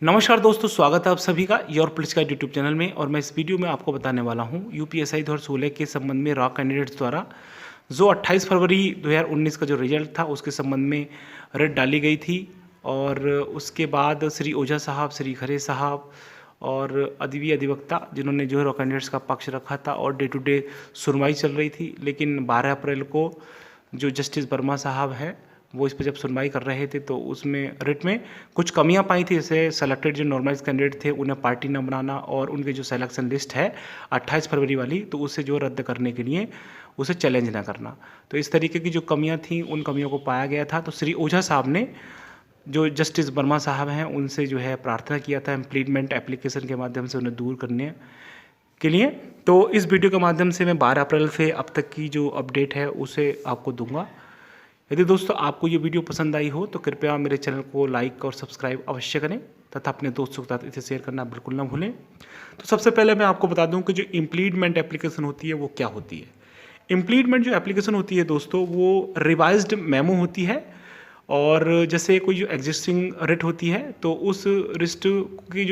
नमस्कार दोस्तों, स्वागत है आप सभी का योर पुलिस का यूट्यूब चैनल में। और मैं इस वीडियो में आपको बताने वाला हूं यूपीएससी 2016 के संबंध में रॉ कैंडिडेट्स द्वारा जो 28 फरवरी 2019 का जो रिजल्ट था उसके संबंध में रेड डाली गई थी। और उसके बाद श्री ओझा साहब, श्री खरे साहब और अदबी अधिवक्ता जिन्होंने जो है रॉ कैंडिडेट्स का पक्ष रखा था और डे टू डे सुनवाई चल रही थी। लेकिन 12 अप्रैल को जो जस्टिस वर्मा साहब हैं वो इस पर जब सुनवाई कर रहे थे तो उसमें रिट में कुछ कमियां पाई थी। जैसे सेलेक्टेड जो नॉर्मलाइज कैंडिडेट थे उन्हें पार्टी न बनाना और उनके जो सिलेक्शन लिस्ट है 28 फरवरी वाली तो उसे जो रद्द करने के लिए उसे चैलेंज ना करना। तो इस तरीके की जो कमियां थी उन कमियों को पाया गया था। तो श्री ओझा साहब ने जो जस्टिस वर्मा साहब हैं उनसे जो है प्रार्थना किया था इम्प्लीमेंट एप्लीकेशन के माध्यम से उन्हें दूर करने के लिए। तो इस वीडियो के माध्यम से मैं 12 अप्रैल से अब तक की जो अपडेट है उसे आपको दूंगा। यदि दोस्तों आपको ये वीडियो पसंद आई हो तो कृपया मेरे चैनल को लाइक और सब्सक्राइब अवश्य करें तथा अपने दोस्तों के साथ इसे शेयर करना बिल्कुल ना भूलें। तो सबसे पहले मैं आपको बता दूं कि जो इम्प्लीमेंट एप्लीकेशन होती है वो क्या होती है। इम्प्लीमेंट जो एप्लीकेशन होती है दोस्तों वो रिवाइज्ड मेमो होती है। और जैसे कोई जो एग्जिस्टिंग रिट होती है तो उस रिट की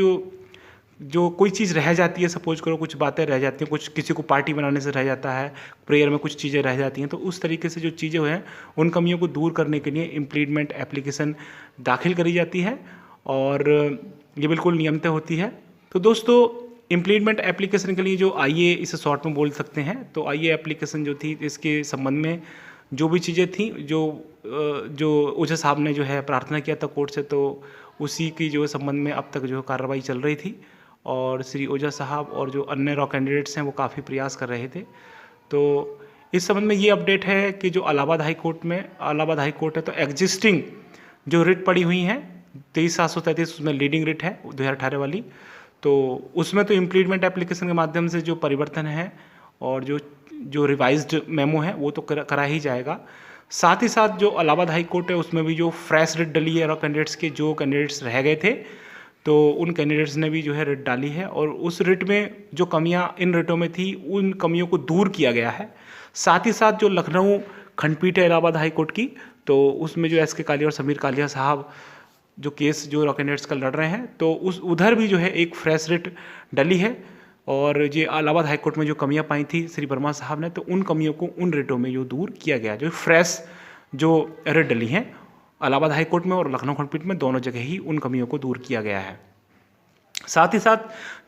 जो कोई चीज़ रह जाती है, सपोज करो कुछ बातें रह जाती हैं, कुछ किसी को पार्टी बनाने से रह जाता है, प्रेयर में कुछ चीज़ें रह जाती हैं, तो उस तरीके से जो चीज़ें हैं उन कमियों को दूर करने के लिए इम्प्लीमेंट एप्लीकेशन दाखिल करी जाती है और ये बिल्कुल नियमित होती है। तो दोस्तों इम्प्लीमेंट एप्लीकेशन के लिए जो आईए इसे शॉर्ट में बोल सकते हैं, तो आईए एप्लीकेशन जो थी इसके संबंध में जो भी चीज़ें थी जो ओझा साहब ने जो है प्रार्थना किया था कोर्ट से, तो उसी की जो संबंध में अब तक जो कार्रवाई चल रही थी। और श्री ओझा साहब और जो अन्य रॉ कैंडिडेट्स हैं वो काफ़ी प्रयास कर रहे थे। तो इस संबंध में ये अपडेट है कि जो इलाहाबाद हाई कोर्ट है तो एग्जिस्टिंग जो रिट पड़ी हुई हैं 23,733 उसमें लीडिंग रिट है 2018 वाली, तो उसमें तो इम्प्लीमेंट एप्लीकेशन के माध्यम से जो परिवर्तन है और जो रिवाइज्ड मेमो है वो तो करा ही जाएगा। साथ ही साथ जो इलाहाबाद हाई कोर्ट है उसमें भी जो फ्रेश रिट डली है रॉ कैंडिडेट्स के, जो कैंडिडेट्स रह गए थे तो उन कैंडिडेट्स ने भी जो है रिट डाली है और उस रिट में जो कमियां इन रिटों में थी उन कमियों को दूर किया गया है। साथ ही साथ जो लखनऊ खंडपीठ है इलाहाबाद हाई कोर्ट की, तो उसमें जो एस के कालिया और समीर कालिया साहब जो केस जो रॉ कैंडिडेट्स का लड़ रहे हैं तो उस उधर भी जो है एक फ्रेश रिट डली है। और ये इलाहाबाद हाई कोर्ट में जो कमियां पाई थी श्री वर्मा साहब ने, तो उन कमियों को उन रिटों में जो दूर किया गया, जो फ्रेश जो रिट डली हैं इलाहाबाद हाई कोर्ट में और लखनऊ खंडपीठ में दोनों जगह ही उन कमियों को दूर किया गया है। साथ ही साथ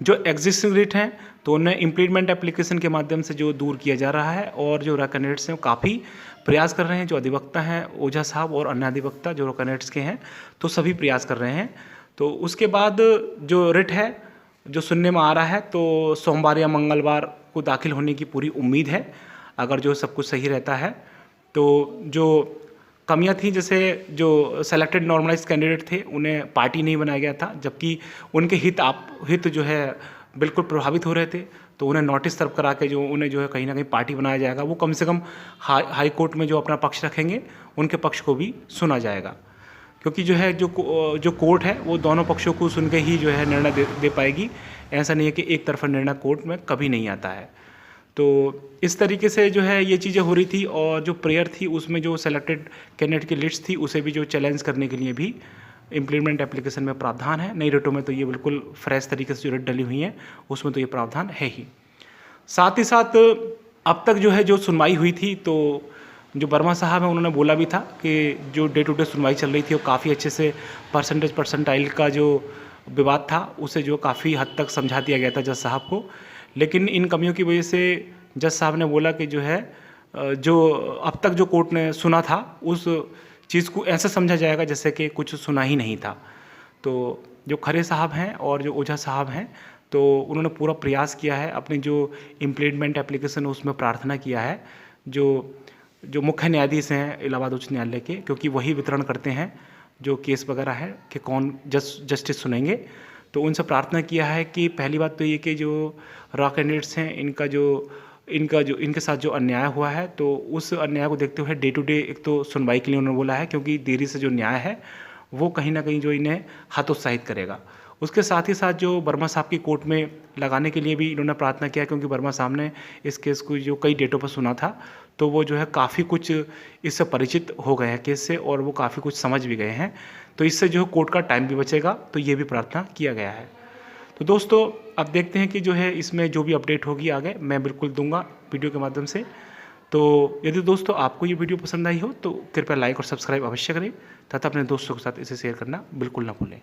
जो एग्जिस्टिंग रिट हैं तो उन्हें इम्प्लीमेंट एप्लीकेशन के माध्यम से जो दूर किया जा रहा है और जो रॉ कैंडिडेट्स हैं वो काफ़ी प्रयास कर रहे हैं। जो अधिवक्ता हैं ओझा साहब और अन्य अधिवक्ता जो रॉ कैंडिडेट्स के हैं तो सभी प्रयास कर रहे हैं। तो उसके बाद जो रिट है जो सुनने में आ रहा है तो सोमवार या मंगलवार को दाखिल होने की पूरी उम्मीद है अगर जो सब कुछ सही रहता है। तो जो कमियां थी जैसे जो सेलेक्टेड नॉर्मलाइज कैंडिडेट थे उन्हें पार्टी नहीं बनाया गया था, जबकि उनके हित जो है बिल्कुल प्रभावित हो रहे थे, तो उन्हें नोटिस सर्व करा के जो उन्हें जो है कहीं ना कहीं पार्टी बनाया जाएगा। वो कम से कम हाई कोर्ट में जो अपना पक्ष रखेंगे उनके पक्ष को भी सुना जाएगा, क्योंकि जो है जो कोर्ट है वो दोनों पक्षों को सुन के ही जो है निर्णय दे पाएगी। ऐसा नहीं है कि एक तरफा निर्णय कोर्ट में कभी नहीं आता है। तो इस तरीके से जो है ये चीज़ें हो रही थी और जो प्रेयर थी उसमें जो सेलेक्टेड कैंडिडेट की लिस्ट थी उसे भी जो चैलेंज करने के लिए भी इम्प्लीमेंट एप्लीकेशन में प्रावधान है। नई रिटों में तो ये बिल्कुल फ्रेश तरीके से जो रिट डली हुई हैं उसमें तो ये प्रावधान है ही। साथ ही साथ अब तक जो है जो सुनवाई हुई थी तो जो वर्मा साहब हैं उन्होंने बोला भी था कि जो डे टू डे सुनवाई चल रही थी वो काफ़ी अच्छे से परसेंटाइल का जो विवाद था उसे जो काफ़ी हद तक समझा दिया गया था जज साहब को। लेकिन इन कमियों की वजह से जज साहब ने बोला कि जो है जो अब तक जो कोर्ट ने सुना था उस चीज़ को ऐसा समझा जाएगा जैसे कि कुछ सुना ही नहीं था। तो जो खरे साहब हैं और जो ओझा साहब हैं तो उन्होंने पूरा प्रयास किया है, अपनी जो इम्प्लीमेंट एप्लीकेशन उसमें प्रार्थना किया है जो मुख्य न्यायाधीश हैं इलाहाबाद उच्च न्यायालय के, क्योंकि वही वितरण करते हैं जो केस वगैरह है कि कौन जस्टिस सुनेंगे। तो उनसे प्रार्थना किया है कि पहली बात तो ये कि जो रॉ कैंडिडेट्स हैं इनके साथ जो अन्याय हुआ है तो उस अन्याय को देखते हुए डे टू डे एक तो सुनवाई के लिए उन्होंने बोला है, क्योंकि देरी से जो न्याय है वो कहीं ना कहीं जो इन्हें हतोत्साहित करेगा। उसके साथ ही साथ जो वर्मा साहब की कोर्ट में लगाने के लिए भी इन्होंने प्रार्थना किया, क्योंकि वर्मा साहब ने इस केस को जो कई डेटों पर सुना था तो वो जो है काफ़ी कुछ इससे परिचित हो गए हैं केस से और वो काफ़ी कुछ समझ भी गए हैं। तो इससे जो है कोर्ट का टाइम भी बचेगा, तो ये भी प्रार्थना किया गया है। तो दोस्तों अब देखते हैं कि जो है इसमें जो भी अपडेट होगी आगे मैं बिल्कुल दूंगा वीडियो के माध्यम से। तो यदि दोस्तों आपको ये वीडियो पसंद आई हो तो कृपया लाइक और सब्सक्राइब अवश्य करें तथा अपने दोस्तों के साथ इसे शेयर करना बिल्कुल ना भूलें।